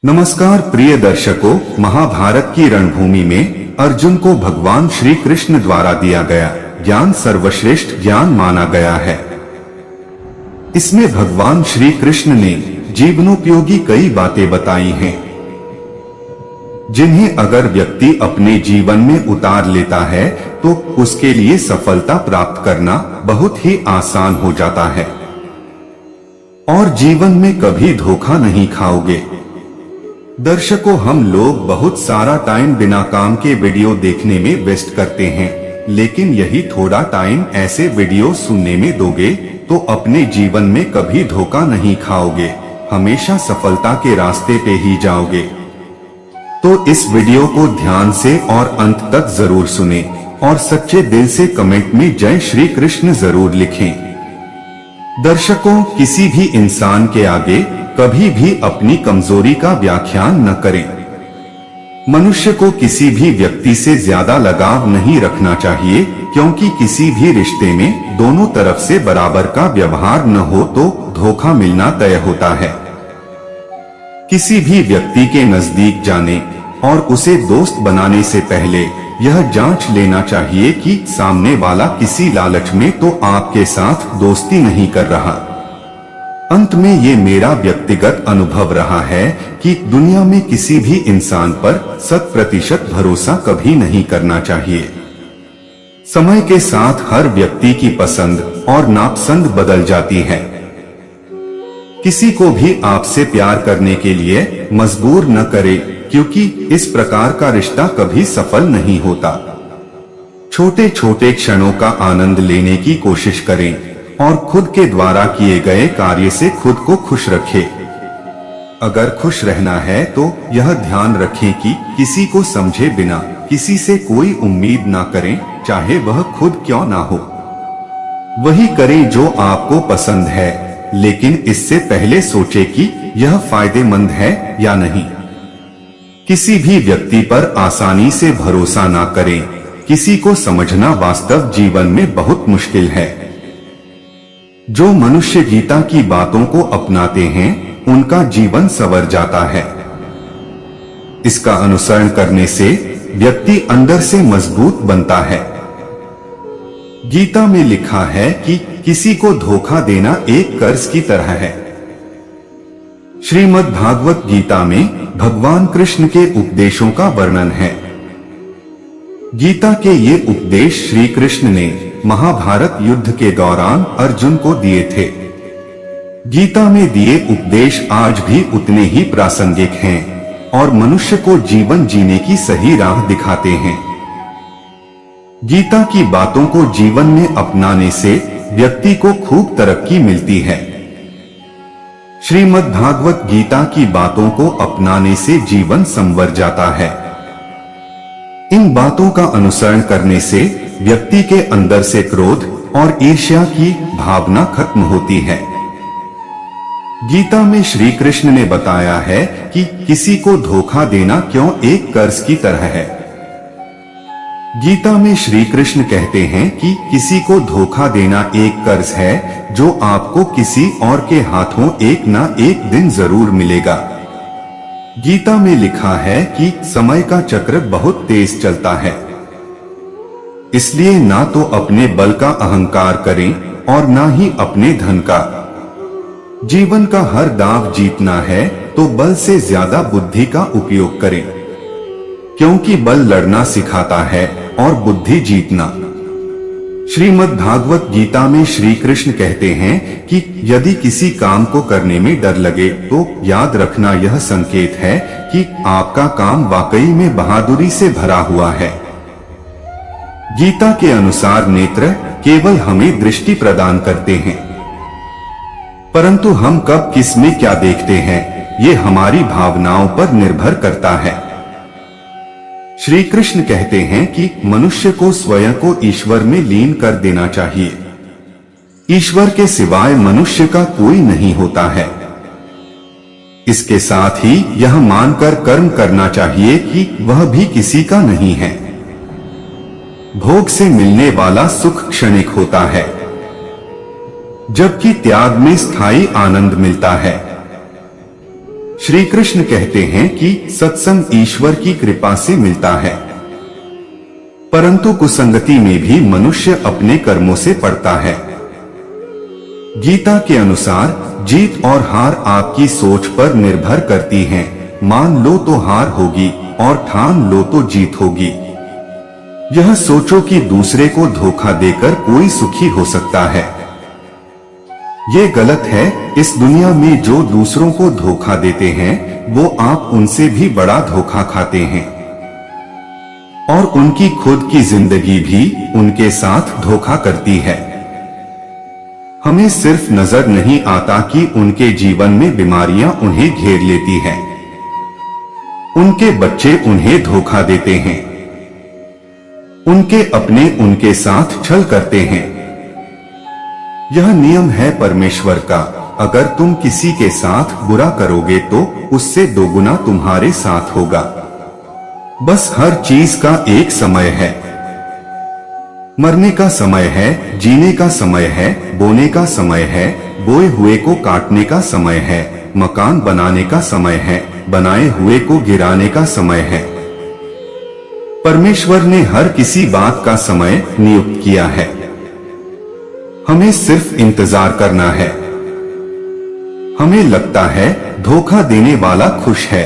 नमस्कार प्रिय दर्शकों, महाभारत की रणभूमि में अर्जुन को भगवान श्री कृष्ण द्वारा दिया गया ज्ञान सर्वश्रेष्ठ ज्ञान माना गया है। इसमें भगवान श्री कृष्ण ने जीवनोपयोगी कई बातें बताई हैं, जिन्हें अगर व्यक्ति अपने जीवन में उतार लेता है तो उसके लिए सफलता प्राप्त करना बहुत ही आसान हो जाता है और जीवन में कभी धोखा नहीं खाओगे। दर्शकों, हम लोग बहुत सारा टाइम बिना काम के वीडियो देखने में वेस्ट करते हैं, लेकिन यही थोड़ा टाइम ऐसे वीडियो सुनने में दोगे तो अपने जीवन में कभी धोखा नहीं खाओगे, हमेशा सफलता के रास्ते पे ही जाओगे। तो इस वीडियो को ध्यान से और अंत तक जरूर सुने और सच्चे दिल से कमेंट में जय श्री कृष्ण जरूर लिखें। दर्शकों, किसी भी इंसान के आगे कभी भी अपनी कमजोरी का व्याख्यान न करें। मनुष्य को किसी भी व्यक्ति से ज्यादा लगाव नहीं रखना चाहिए, क्योंकि किसी भी रिश्ते में दोनों तरफ से बराबर का व्यवहार न हो तो धोखा मिलना तय होता है। किसी भी व्यक्ति के नजदीक जाने और उसे दोस्त बनाने से पहले यह जांच लेना चाहिए कि सामने वाला किसी लालच में तो आपके साथ दोस्ती नहीं कर रहा। अंत में ये मेरा व्यक्तिगत अनुभव रहा है कि दुनिया में किसी भी इंसान पर 100% भरोसा कभी नहीं करना चाहिए। समय के साथ हर व्यक्ति की पसंद और नापसंद बदल जाती है। किसी को भी आपसे प्यार करने के लिए मजबूर न करें, क्योंकि इस प्रकार का रिश्ता कभी सफल नहीं होता। छोटे छोटे क्षणों का आनंद लेने की कोशिश करें और खुद के द्वारा किए गए कार्य से खुद को खुश रखें। अगर खुश रहना है तो यह ध्यान रखें कि किसी को समझे बिना किसी से कोई उम्मीद ना करें, चाहे वह खुद क्यों ना हो। वही करें जो आपको पसंद है, लेकिन इससे पहले सोचें कि यह फायदेमंद है या नहीं। किसी भी व्यक्ति पर आसानी से भरोसा ना करें। किसी को समझना वास्तव जीवन में बहुत मुश्किल है। जो मनुष्य गीता की बातों को अपनाते हैं उनका जीवन संवर जाता है। इसका अनुसरण करने से व्यक्ति अंदर से मजबूत बनता है। गीता में लिखा है कि किसी को धोखा देना एक कर्ज की तरह है। श्रीमद् भागवत गीता में भगवान कृष्ण के उपदेशों का वर्णन है। गीता के ये उपदेश श्री कृष्ण ने महाभारत युद्ध के दौरान अर्जुन को दिए थे। गीता में दिए उपदेश आज भी उतने ही प्रासंगिक हैं और मनुष्य को जीवन जीने की सही राह दिखाते हैं। गीता की बातों को जीवन में अपनाने से व्यक्ति को खूब तरक्की मिलती है। श्रीमद् भागवत गीता की बातों को अपनाने से जीवन संवर जाता है। इन बातों का अनुसरण करने से व्यक्ति के अंदर से क्रोध और ईर्ष्या की भावना खत्म होती है। गीता में श्री कृष्ण ने बताया है कि किसी को धोखा देना क्यों एक कर्ज की तरह है। गीता में श्री कृष्ण कहते हैं कि किसी को धोखा देना एक कर्ज है जो आपको किसी और के हाथों एक ना एक दिन जरूर मिलेगा। गीता में लिखा है कि समय का चक्र बहुत तेज चलता है, इसलिए ना तो अपने बल का अहंकार करें और ना ही अपने धन का। जीवन का हर दांव जीतना है तो बल से ज्यादा बुद्धि का उपयोग करें, क्योंकि बल लड़ना सिखाता है और बुद्धि जीतना। श्रीमद् भागवत गीता में श्री कृष्ण कहते हैं कि यदि किसी काम को करने में डर लगे तो याद रखना यह संकेत है कि आपका काम वाकई में बहादुरी से भरा हुआ है। गीता के अनुसार नेत्र केवल हमें दृष्टि प्रदान करते हैं, परंतु हम कब किस में क्या देखते हैं ये हमारी भावनाओं पर निर्भर करता है। श्री कृष्ण कहते हैं कि मनुष्य को स्वयं को ईश्वर में लीन कर देना चाहिए। ईश्वर के सिवाय मनुष्य का कोई नहीं होता है। इसके साथ ही यह मानकर कर्म करना चाहिए कि वह भी किसी का नहीं है। भोग से मिलने वाला सुख क्षणिक होता है, जबकि त्याग में स्थायी आनंद मिलता है। श्री कृष्ण कहते हैं कि सत्संग ईश्वर की कृपा से मिलता है, परंतु कुसंगति में भी मनुष्य अपने कर्मों से पड़ता है। गीता के अनुसार जीत और हार आपकी सोच पर निर्भर करती हैं। मान लो तो हार होगी और ठान लो तो जीत होगी। यह सोचो कि दूसरे को धोखा देकर कोई सुखी हो सकता है। ये गलत है। इस दुनिया में जो दूसरों को धोखा देते हैं वो आप उनसे भी बड़ा धोखा खाते हैं, और उनकी खुद की जिंदगी भी उनके साथ धोखा करती है। हमें सिर्फ नजर नहीं आता कि उनके जीवन में बीमारियां उन्हें घेर लेती हैं। उनके बच्चे उन्हें धोखा देते हैं, उनके अपने उनके साथ छल करते हैं। यह नियम है परमेश्वर का। अगर तुम किसी के साथ बुरा करोगे तो उससे दोगुना तुम्हारे साथ होगा। बस हर चीज का एक समय है। मरने का समय है, जीने का समय है, बोने का समय है, बोए हुए को काटने का समय है, मकान बनाने का समय है, बनाए हुए को गिराने का समय है। परमेश्वर ने हर किसी बात का समय नियुक्त किया है। हमें सिर्फ इंतजार करना है। हमें लगता है धोखा देने वाला खुश है,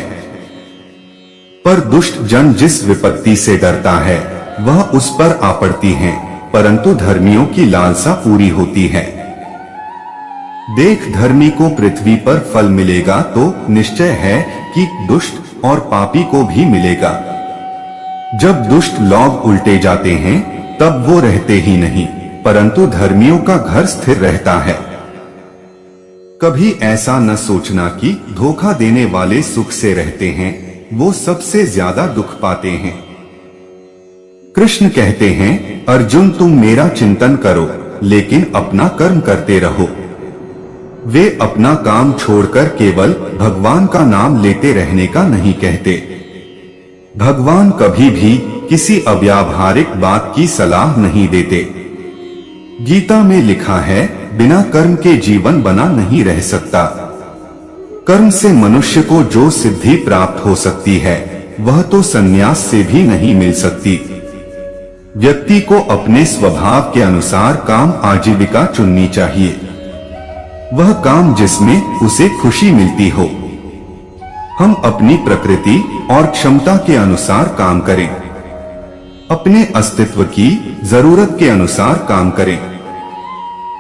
पर दुष्ट जन जिस विपत्ति से डरता है वह उस पर आ पड़ती है, परंतु धर्मियों की लालसा पूरी होती है। देख, धर्मी को पृथ्वी पर फल मिलेगा तो निश्चय है कि दुष्ट और पापी को भी मिलेगा। जब दुष्ट लोग उल्टे जाते हैं तब वो रहते ही नहीं, परंतु धर्मियों का घर स्थिर रहता है। कभी ऐसा न सोचना कि धोखा देने वाले सुख से रहते हैं, वो सबसे ज्यादा दुख पाते हैं। कृष्ण कहते हैं, अर्जुन तुम मेरा चिंतन करो लेकिन अपना कर्म करते रहो। वे अपना काम छोड़कर केवल भगवान का नाम लेते रहने का नहीं कहते। भगवान कभी भी किसी अव्यावहारिक बात की सलाह नहीं देते। गीता में लिखा है, बिना कर्म के जीवन बना नहीं रह सकता। कर्म से मनुष्य को जो सिद्धि प्राप्त हो सकती है वह तो संन्यास से भी नहीं मिल सकती। व्यक्ति को अपने स्वभाव के अनुसार काम आजीविका चुननी चाहिए, वह काम जिसमें उसे खुशी मिलती हो। हम अपनी प्रकृति और क्षमता के अनुसार काम करें, अपने अस्तित्व की जरूरत के अनुसार काम करें।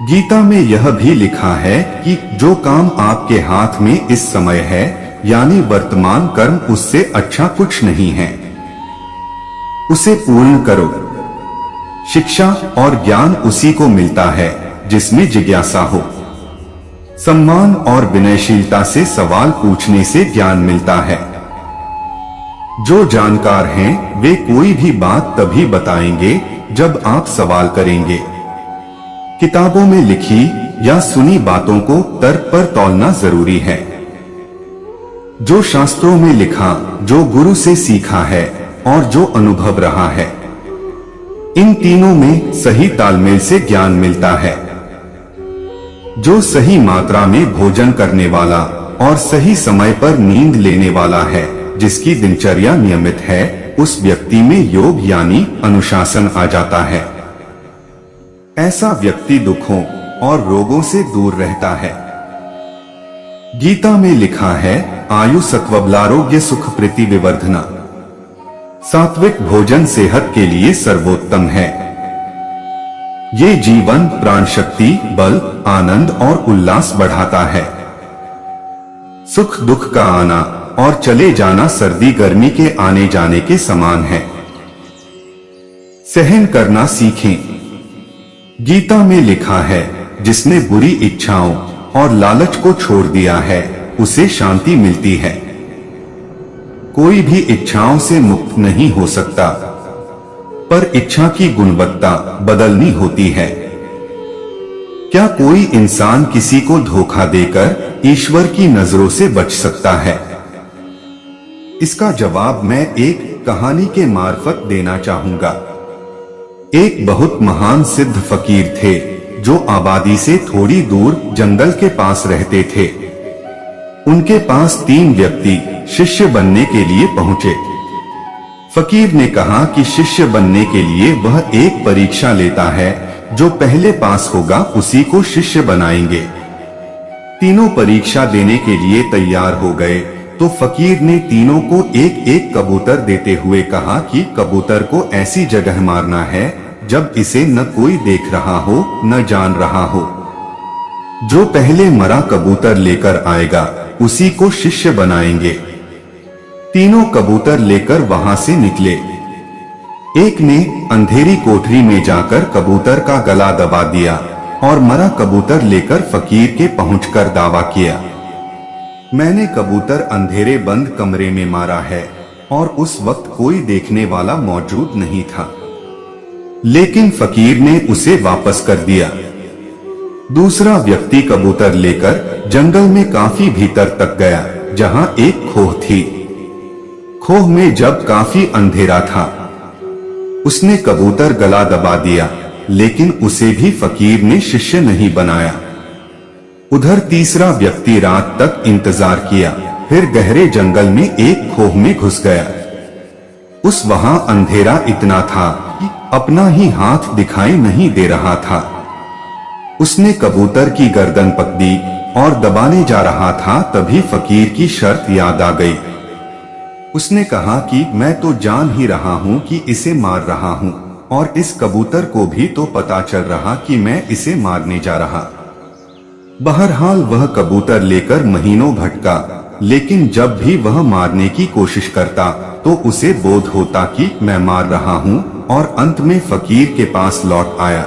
गीता में यह भी लिखा है कि जो काम आपके हाथ में इस समय है, यानी वर्तमान कर्म, उससे अच्छा कुछ नहीं है। उसे पूर्ण करो। शिक्षा और ज्ञान उसी को मिलता है जिसमें जिज्ञासा हो। सम्मान और विनयशीलता से सवाल पूछने से ज्ञान मिलता है। जो जानकार हैं वे कोई भी बात तभी बताएंगे जब आप सवाल करेंगे। किताबों में लिखी या सुनी बातों को तर्क पर तौलना जरूरी है। जो शास्त्रों में लिखा, जो गुरु से सीखा है और जो अनुभव रहा है, इन तीनों में सही तालमेल से ज्ञान मिलता है। जो सही मात्रा में भोजन करने वाला और सही समय पर नींद लेने वाला है, जिसकी दिनचर्या नियमित है, उस व्यक्ति में योग यानी अनुशासन आ जाता है। ऐसा व्यक्ति दुखों और रोगों से दूर रहता है। गीता में लिखा है, आयु सत्वबलारोग्य सुख प्रीति विवर्धना। सात्विक भोजन सेहत के लिए सर्वोत्तम है। ये जीवन, प्राण शक्ति, बल, आनंद और उल्लास बढ़ाता है। सुख दुख का आना और चले जाना सर्दी गर्मी के आने जाने के समान है। सहन करना सीखें। गीता में लिखा है, जिसने बुरी इच्छाओं और लालच को छोड़ दिया है उसे शांति मिलती है। कोई भी इच्छाओं से मुक्त नहीं हो सकता, पर इच्छा की गुणवत्ता बदलनी होती है। क्या कोई इंसान किसी को धोखा देकर ईश्वर की नजरों से बच सकता है? इसका जवाब मैं एक कहानी के मार्फत देना चाहूंगा। एक बहुत महान सिद्ध फकीर थे जो आबादी से थोड़ी दूर जंगल के पास रहते थे। उनके पास 3 व्यक्ति शिष्य बनने के लिए पहुंचे। फकीर ने कहा कि शिष्य बनने के लिए वह एक परीक्षा लेता है, जो पहले पास होगा उसी को शिष्य बनाएंगे। तीनों परीक्षा देने के लिए तैयार हो गए तो फकीर ने तीनों को एक एक कबूतर देते हुए कहा कि कबूतर को ऐसी जगह मारना है जब इसे न कोई देख रहा हो न जान रहा हो। जो पहले मरा कबूतर लेकर आएगा उसी को शिष्य बनाएंगे। तीनों कबूतर लेकर वहां से निकले। एक ने अंधेरी कोठरी में जाकर कबूतर का गला दबा दिया और मरा कबूतर लेकर फकीर के पहुंचकर दावा किया, मैंने कबूतर अंधेरे बंद कमरे में मारा है और उस वक्त कोई देखने वाला मौजूद नहीं था। लेकिन फकीर ने उसे वापस कर दिया। दूसरा व्यक्ति कबूतर लेकर जंगल में काफी भीतर तक गया, जहां एक खोह थी। खोह में जब काफी अंधेरा था, उसने कबूतर गला दबा दिया, लेकिन उसे भी फकीर ने शिष्य नहीं बनाया। उधर तीसरा व्यक्ति रात तक इंतजार किया, फिर गहरे जंगल में एक खोह में घुस गया। उस वहां अंधेरा इतना था कि अपना ही हाथ दिखाई नहीं दे रहा था। उसने कबूतर की गर्दन पकड़ी और दबाने जा रहा था, तभी फकीर की शर्त याद आ गई। उसने कहा कि मैं तो जान ही रहा हूं कि इसे मार रहा हूं, और इस कबूतर को भी तो पता चल रहा कि मैं इसे मारने जा रहा। बहरहाल वह कबूतर लेकर महीनों भटका, लेकिन जब भी वह मारने की कोशिश करता तो उसे बोध होता कि मैं मार रहा हूं, और अंत में फकीर के पास लौट आया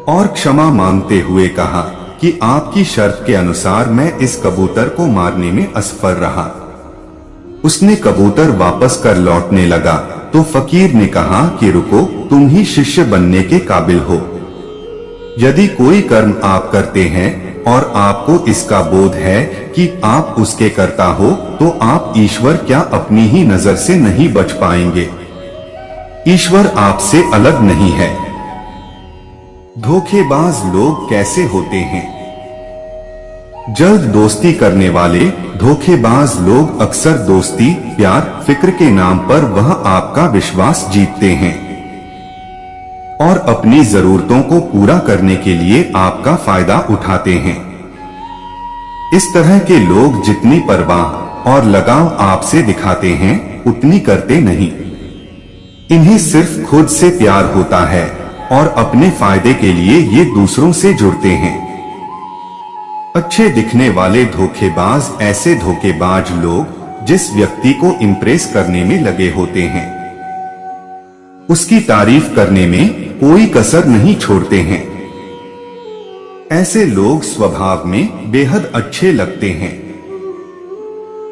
और क्षमा मांगते हुए कहा कि आपकी शर्त के अनुसार मैं इस कबूतर को मारने में असफल रहा। उसने कबूतर वापस कर लौटने लगा तो फकीर ने कहा कि रुको, तुम ही शिष्य बनने के काबिल हो। यदि कोई कर्म आप करते हैं और आपको इसका बोध है कि आप उसके कर्ता हो, तो आप ईश्वर क्या अपनी ही नजर से नहीं बच पाएंगे। ईश्वर आपसे अलग नहीं है। धोखेबाज लोग कैसे होते हैं? जल्द दोस्ती करने वाले धोखेबाज लोग अक्सर दोस्ती, प्यार, फिक्र के नाम पर वह आपका विश्वास जीतते हैं और अपनी जरूरतों को पूरा करने के लिए आपका फायदा उठाते हैं। इस तरह के लोग जितनी परवाह और लगाव आपसे दिखाते हैं, उतनी करते नहीं। इन्हें सिर्फ खुद से प्यार होता है और अपने फायदे के लिए ये दूसरों से जुड़ते हैं। अच्छे दिखने वाले धोखेबाज ऐसे धोखेबाज लोग जिस व्यक्ति को इम्प्रेस करने में लगे होते हैं, उसकी तारीफ करने में कोई कसर नहीं छोड़ते हैं। ऐसे लोग स्वभाव में बेहद अच्छे लगते हैं,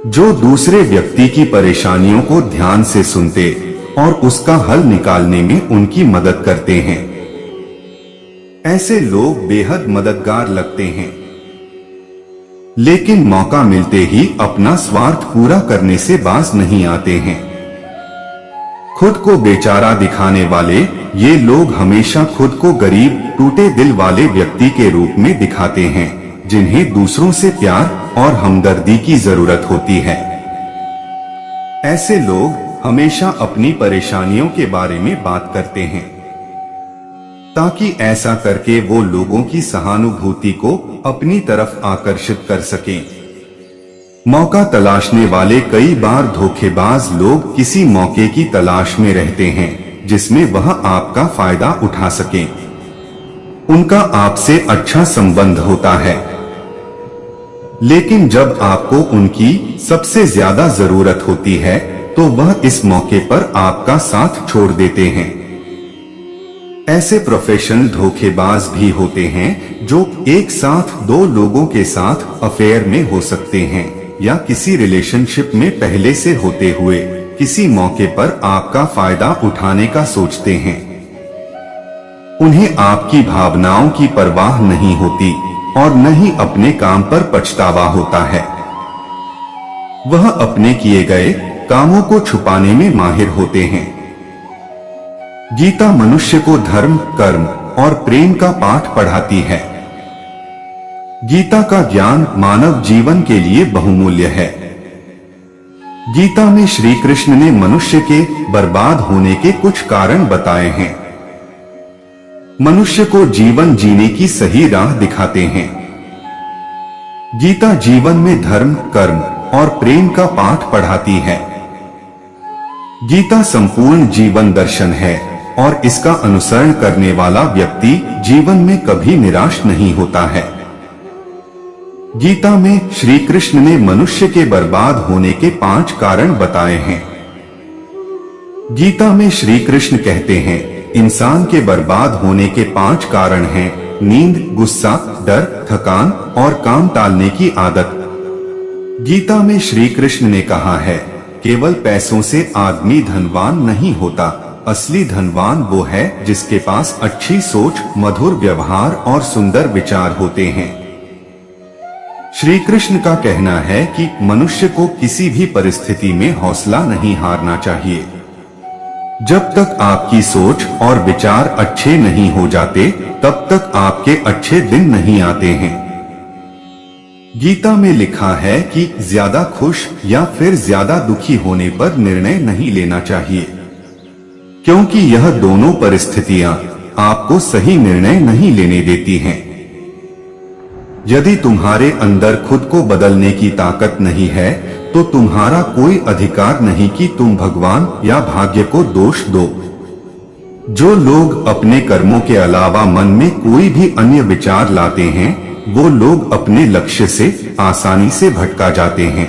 जो दूसरे व्यक्ति की परेशानियों को ध्यान से सुनते और उसका हल निकालने में उनकी मदद करते हैं। ऐसे लोग बेहद मददगार लगते हैं, लेकिन मौका मिलते ही अपना स्वार्थ पूरा करने से बाज नहीं आते हैं। खुद को बेचारा दिखाने वाले ये लोग हमेशा खुद को गरीब, टूटे दिल वाले व्यक्ति के रूप में दिखाते हैं, जिन्हें दूसरों से प्यार और हमदर्दी की जरूरत होती है। ऐसे लोग हमेशा अपनी परेशानियों के बारे में बात करते हैं, ताकि ऐसा करके वो लोगों की सहानुभूति को अपनी तरफ आकर्षित कर सकें। मौका तलाशने वाले कई बार धोखेबाज लोग किसी मौके की तलाश में रहते हैं जिसमें वह आपका फायदा उठा सकें। उनका आपसे अच्छा संबंध होता है, लेकिन जब आपको उनकी सबसे ज्यादा जरूरत होती है तो वह इस मौके पर आपका साथ छोड़ देते हैं। ऐसे प्रोफेशनल धोखेबाज भी होते हैं जो एक साथ 2 लोगों के साथ अफेयर में हो सकते हैं या किसी रिलेशनशिप में पहले से होते हुए किसी मौके पर आपका फायदा उठाने का सोचते हैं। उन्हें आपकी भावनाओं की परवाह नहीं होती और न ही अपने काम पर पछतावा होता है। वह अपने किए गए कामों को छुपाने में माहिर होते हैं। गीता मनुष्य को धर्म, कर्म और प्रेम का पाठ पढ़ाती है। गीता का ज्ञान मानव जीवन के लिए बहुमूल्य है। गीता में श्री कृष्ण ने मनुष्य के बर्बाद होने के कुछ कारण बताए हैं। मनुष्य को जीवन जीने की सही राह दिखाते हैं। गीता जीवन में धर्म, कर्म और प्रेम का पाठ पढ़ाती है। गीता संपूर्ण जीवन दर्शन है और इसका अनुसरण करने वाला व्यक्ति जीवन में कभी निराश नहीं होता है। गीता में श्री कृष्ण ने मनुष्य के बर्बाद होने के 5 कारण बताए हैं। गीता में श्री कृष्ण कहते हैं, इंसान के बर्बाद होने के 5 कारण हैं: नींद, गुस्सा, डर, थकान और काम टालने की आदत। गीता में श्री कृष्ण ने कहा है, केवल पैसों से आदमी धनवान नहीं होता, असली धनवान वो है जिसके पास अच्छी सोच, मधुर व्यवहार और सुंदर विचार होते हैं। श्री कृष्ण का कहना है कि मनुष्य को किसी भी परिस्थिति में हौसला नहीं हारना चाहिए। जब तक आपकी सोच और विचार अच्छे नहीं हो जाते, तब तक आपके अच्छे दिन नहीं आते हैं। गीता में लिखा है कि ज्यादा खुश या फिर ज्यादा दुखी होने पर निर्णय नहीं लेना चाहिए, क्योंकि यह दोनों परिस्थितियां आपको सही निर्णय नहीं लेने देती हैं। यदि तुम्हारे अंदर खुद को बदलने की ताकत नहीं है, तो तुम्हारा कोई अधिकार नहीं कि तुम भगवान या भाग्य को दोष दो। जो लोग अपने कर्मों के अलावा मन में कोई भी अन्य विचार लाते हैं, वो लोग अपने लक्ष्य से आसानी से भटका जाते हैं।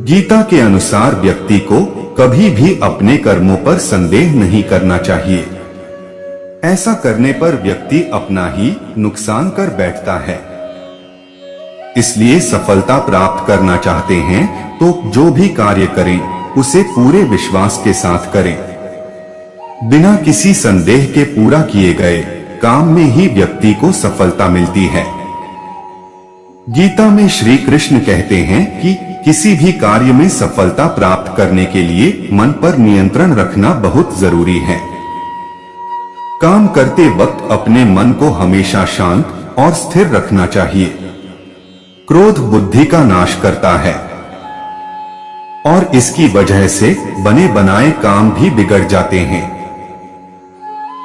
गीता के अनुसार व्यक्ति को कभी भी अपने कर्मों पर संदेह नहीं करना चाहिए। ऐसा करने पर व्यक्ति अपना ही नुकसान कर बैठता है। इसलिए सफलता प्राप्त करना चाहते हैं तो जो भी कार्य करें उसे पूरे विश्वास के साथ करें। बिना किसी संदेह के पूरा किए गए काम में ही व्यक्ति को सफलता मिलती है। गीता में श्री कृष्ण कहते हैं कि किसी भी कार्य में सफलता प्राप्त करने के लिए मन पर नियंत्रण रखना बहुत जरूरी है। काम करते वक्त अपने मन को हमेशा शांत और स्थिर रखना चाहिए। क्रोध बुद्धि का नाश करता है और इसकी वजह से बने बनाए काम भी बिगड़ जाते हैं।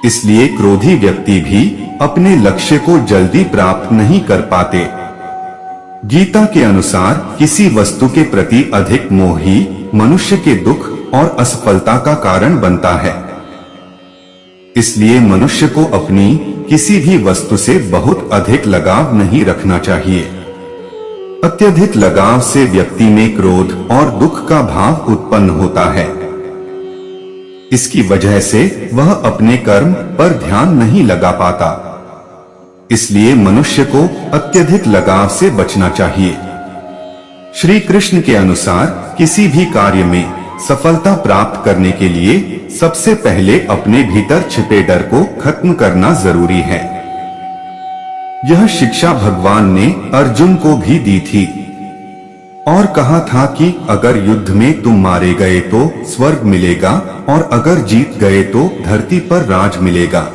इसलिए क्रोधी व्यक्ति भी अपने लक्ष्य को जल्दी प्राप्त नहीं कर पाते। गीता के अनुसार किसी वस्तु के प्रति अधिक मोह ही मनुष्य के दुख और असफलता का कारण बनता है। इसलिए मनुष्य को अपनी किसी भी वस्तु से बहुत अधिक लगाव नहीं रखना चाहिए। अत्यधिक लगाव से व्यक्ति में क्रोध और दुख का भाव उत्पन्न होता है। इसकी वजह से वह अपने कर्म पर ध्यान नहीं लगा पाता। इसलिए मनुष्य को अत्यधिक लगाव से बचना चाहिए। श्री कृष्ण के अनुसार किसी भी कार्य में सफलता प्राप्त करने के लिए सबसे पहले अपने भीतर छिपे डर को खत्म करना जरूरी है। यह शिक्षा भगवान ने अर्जुन को भी दी थी और कहा था कि अगर युद्ध में तुम मारे गए तो स्वर्ग मिलेगा और अगर जीत गए तो धरती पर राज मिलेगा।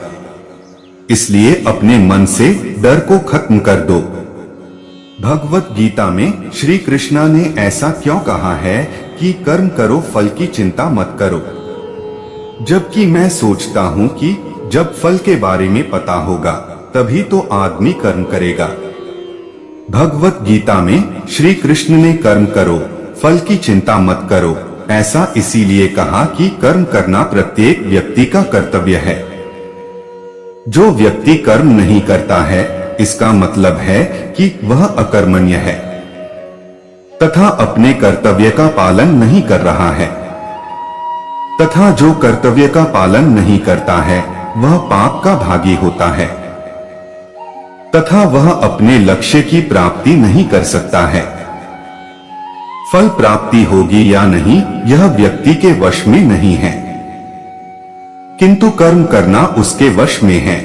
इसलिए अपने मन से डर को खत्म कर दो। भगवत गीता में श्री कृष्णा ने ऐसा क्यों कहा है कि कर्म करो, फल की चिंता मत करो, जबकि मैं सोचता हूँ कि जब फल के बारे में पता होगा तभी तो आदमी कर्म करेगा। भगवत गीता में श्री कृष्ण ने कर्म करो, फल की चिंता मत करो ऐसा इसीलिए कहा कि कर्म करना प्रत्येक व्यक्ति का कर्तव्य है। जो व्यक्ति कर्म नहीं करता है, इसका मतलब है कि वह अकर्मण्य है तथा अपने कर्तव्य का पालन नहीं कर रहा है, तथा जो कर्तव्य का पालन नहीं करता है वह पाप का भागी होता है, तथा वह अपने लक्ष्य की प्राप्ति नहीं कर सकता है। फल प्राप्ति होगी या नहीं यह व्यक्ति के वश में नहीं है, किंतु कर्म करना उसके वश में है।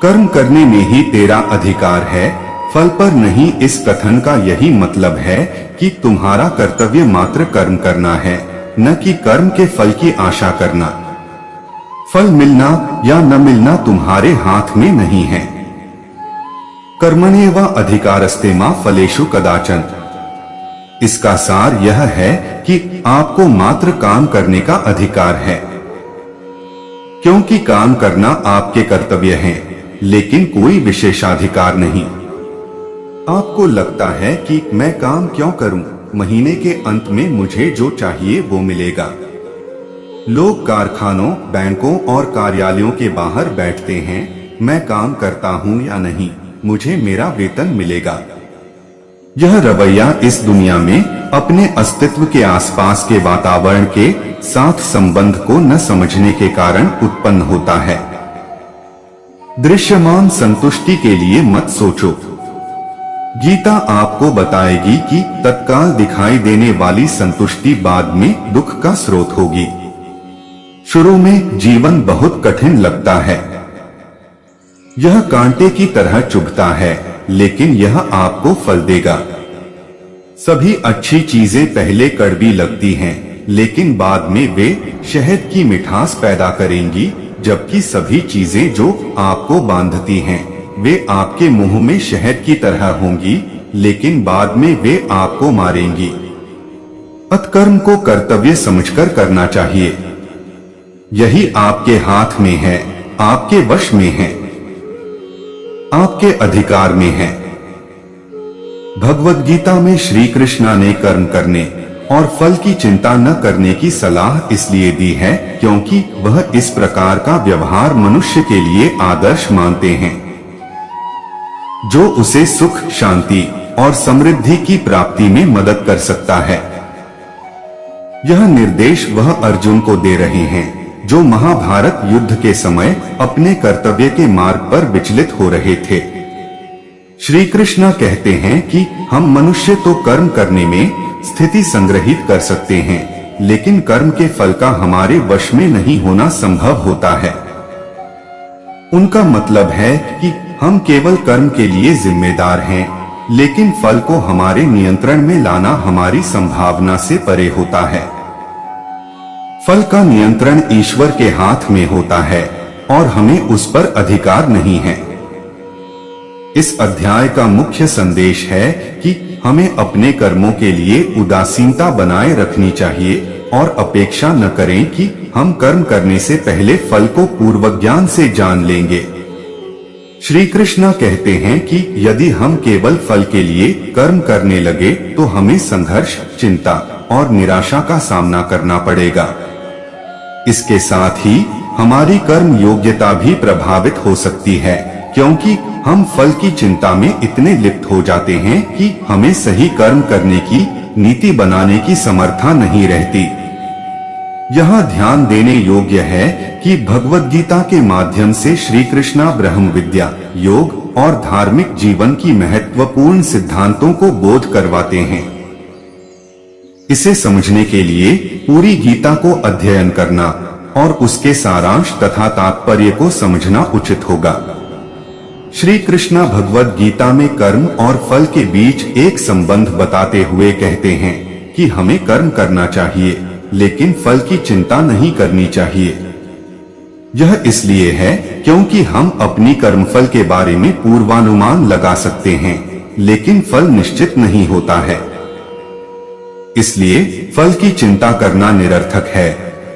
कर्म करने में ही तेरा अधिकार है, फल पर नहीं। इस कथन का यही मतलब है कि तुम्हारा कर्तव्य मात्र कर्म करना है, न कि कर्म के फल की आशा करना। फल मिलना या न मिलना तुम्हारे हाथ में नहीं है। कर्मण्येव अधिकारस्ते मा फलेषु कदाचन। इसका सार यह है कि आपको मात्र काम करने का अधिकार है, क्योंकि काम करना आपके कर्तव्य है, लेकिन कोई विशेषाधिकार नहीं। आपको लगता है कि मैं काम क्यों करूं, महीने के अंत में मुझे जो चाहिए वो मिलेगा। लोग कारखानों, बैंकों और कार्यालयों के बाहर बैठते हैं, मैं काम करता हूं या नहीं, मुझे मेरा वेतन मिलेगा। यह रवैया इस दुनिया में अपने अस्तित्व के आसपास के वातावरण के साथ संबंध को न समझने के कारण उत्पन्न होता है। दृश्यमान संतुष्टि के लिए मत सोचो। गीता आपको बताएगी कि तत्काल दिखाई देने वाली संतुष्टि बाद में दुख का स्रोत होगी। शुरू में जीवन बहुत कठिन लगता है, यह कांटे की तरह चुभता है, लेकिन यह आपको फल देगा। सभी अच्छी चीजें पहले कड़वी लगती हैं, लेकिन बाद में वे शहद की मिठास पैदा करेंगी, जबकि सभी चीजें जो आपको बांधती हैं, वे आपके मुंह में शहद की तरह होंगी, लेकिन बाद में वे आपको मारेंगी। अतकर्म को कर्तव्य समझकर करना चाहिए। यही आपके हाथ में है, आपके वश में है, आपके अधिकार में है। भगवद गीता में श्री कृष्णा ने कर्म करने और फल की चिंता न करने की सलाह इसलिए दी है क्योंकि वह इस प्रकार का व्यवहार मनुष्य के लिए आदर्श मानते हैं, जो उसे सुख, शांति और समृद्धि की प्राप्ति में मदद कर सकता है। यह निर्देश वह अर्जुन को दे रहे हैं जो महाभारत युद्ध के समय अपने कर्तव्य के मार्ग पर विचलित हो रहे थे। श्री कृष्ण कहते हैं कि हम मनुष्य तो कर्म करने में स्थिति संग्रहित कर सकते हैं, लेकिन कर्म के फल का हमारे वश में नहीं होना संभव होता है। उनका मतलब है कि हम केवल कर्म के लिए जिम्मेदार हैं, लेकिन फल को हमारे नियंत्रण में लाना हमारी संभावना से परे होता है। फल का नियंत्रण ईश्वर के हाथ में होता है और हमें उस पर अधिकार नहीं है। इस अध्याय का मुख्य संदेश है कि हमें अपने कर्मों के लिए उदासीनता बनाए रखनी चाहिए और अपेक्षा न करें कि हम कर्म करने से पहले फल को पूर्वज्ञान से जान लेंगे। श्री कृष्ण कहते हैं कि यदि हम केवल फल के लिए कर्म करने लगे तो हमें संघर्ष, चिंता और निराशा का सामना करना पड़ेगा। इसके साथ ही हमारी कर्म योग्यता भी प्रभावित हो सकती है, क्योंकि हम फल की चिंता में इतने लिप्त हो जाते हैं कि हमें सही कर्म करने की नीति बनाने की समर्था नहीं रहती। यहाँ ध्यान देने योग्य है कि भगवद गीता के माध्यम से श्री कृष्ण ब्रह्म विद्या, योग और धार्मिक जीवन की महत्वपूर्ण सिद्धांतों को बोध करवाते हैं। इसे समझने के लिए पूरी गीता को अध्ययन करना और उसके सारांश तथा तात्पर्य को समझना उचित होगा। श्री कृष्ण भगवद गीता में कर्म और फल के बीच एक संबंध बताते हुए कहते हैं कि हमें कर्म करना चाहिए, लेकिन फल की चिंता नहीं करनी चाहिए। यह इसलिए है क्योंकि हम अपनी कर्मफल के बारे में पूर्वानुमान लगा सकते हैं, लेकिन फल निश्चित नहीं होता है। इसलिए फल की चिंता करना निरर्थक है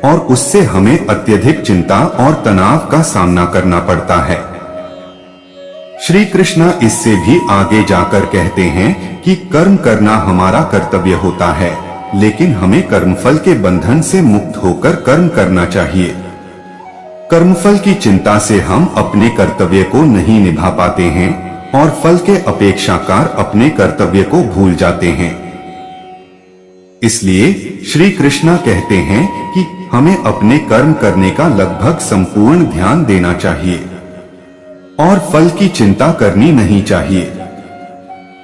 और उससे हमें अत्यधिक चिंता और तनाव का सामना करना पड़ता है। श्री कृष्ण इससे भी आगे जाकर कहते हैं कि कर्म करना हमारा कर्तव्य होता है, लेकिन हमें कर्मफल के बंधन से मुक्त होकर कर्म करना चाहिए। कर्मफल की चिंता से हम अपने कर्तव्य को नहीं निभा पाते हैं और फल के अपेक्षाकार अपने कर्तव्य को भूल जाते हैं। इसलिए श्री कृष्ण कहते हैं कि हमें अपने कर्म करने का लगभग संपूर्ण ध्यान देना चाहिए और फल की चिंता करनी नहीं चाहिए।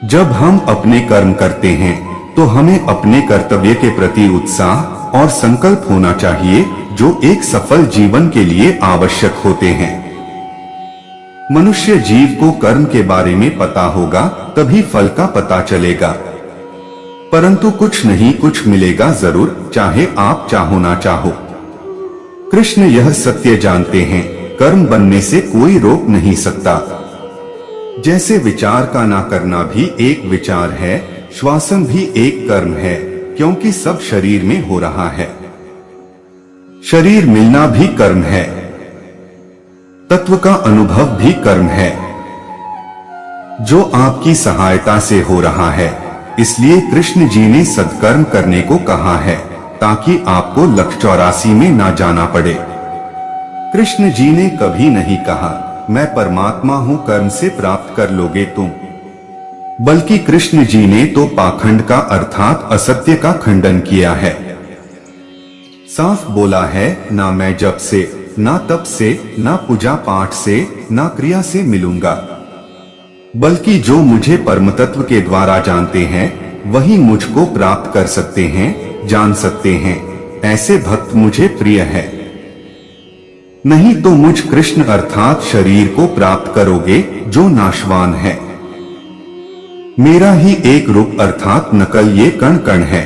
जब हम अपने कर्म करते हैं तो हमें अपने कर्तव्य के प्रति उत्साह और संकल्प होना चाहिए, जो एक सफल जीवन के लिए आवश्यक होते हैं। मनुष्य जीव को कर्म के बारे में पता होगा तभी फल का पता चलेगा, परंतु कुछ नहीं कुछ मिलेगा जरूर, चाहे आप चाहो ना चाहो। कृष्ण यह सत्य जानते हैं, कर्म बनने से कोई रोक नहीं सकता। जैसे विचार का ना करना भी एक विचार है, श्वासन भी एक कर्म है, क्योंकि सब शरीर में हो रहा है। शरीर मिलना भी कर्म है, तत्व का अनुभव भी कर्म है, जो आपकी सहायता से हो रहा है। इसलिए कृष्ण जी ने सत्कर्म करने को कहा है, ताकि आपको लक्ष्य 84 में ना जाना पड़े। कृष्ण जी ने कभी नहीं कहा मैं परमात्मा हूं, कर्म से प्राप्त कर लोगे तुम, बल्कि कृष्ण जी ने तो पाखंड का अर्थात असत्य का खंडन किया है। साफ बोला है, ना मैं जप से, ना तप से, ना पूजा पाठ से, ना क्रिया से मिलूंगा, बल्कि जो मुझे परम तत्व के द्वारा जानते हैं वही मुझको प्राप्त कर सकते हैं, जान सकते हैं। ऐसे भक्त मुझे प्रिय है। नहीं तो मुझ कृष्ण अर्थात शरीर को प्राप्त करोगे जो नाशवान है। मेरा ही एक रूप अर्थात नकल ये कण कण है,